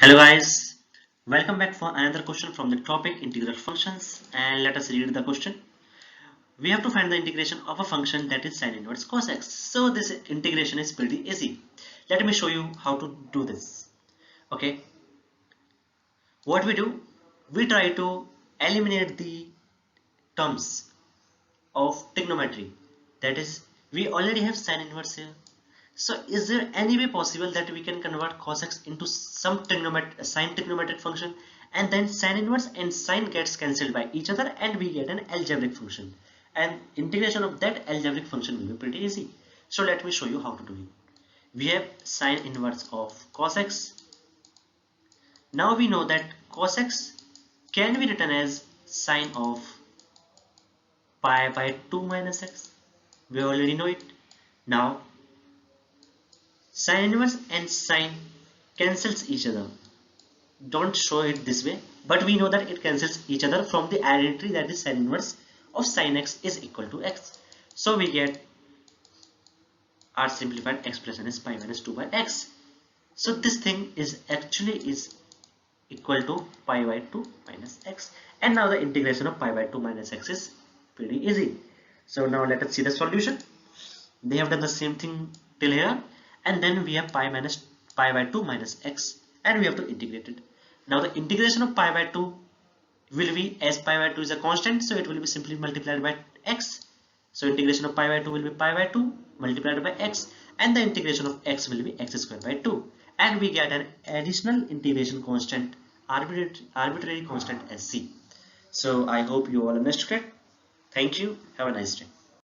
Hello guys, welcome back for another question from the topic integral functions, and let us read the question. We have to find the integration of a function that is sin inverse cos x. So this integration is pretty easy. Let me show you how to do this. Okay, what we do, we try to eliminate the terms of trigonometry. That is, we already have sin inverse here. So is there any way possible that we can convert cos x into some sine trigonometric function, and then sin inverse and sine gets cancelled by each other and we get an algebraic function, and integration of that algebraic function will be pretty easy. So let me show you how to do it. We have sine inverse of cos x. Now we know that cos x can be written as sine of pi by 2 minus x. We already know it. Now sine inverse and sine cancels each other. Don't show it this way, but we know that it cancels each other from the identity that is sine inverse of sine x is equal to x. So we get our simplified expression is pi minus 2 by x. So this thing is equal to pi by 2 minus x. And now the integration of pi by 2 minus x is pretty easy. So now let us see the solution. They have done the same thing till here, and then we have pi by 2 minus x, and we have to integrate it. Now the integration of pi by 2 will be, as pi by 2 is a constant, so it will be simply multiplied by x. So integration of pi by 2 will be pi by 2 multiplied by x, and the integration of x will be x squared by 2, and we get an additional integration constant, arbitrary constant as c. So I hope you all understood it. Thank you. Have a nice day.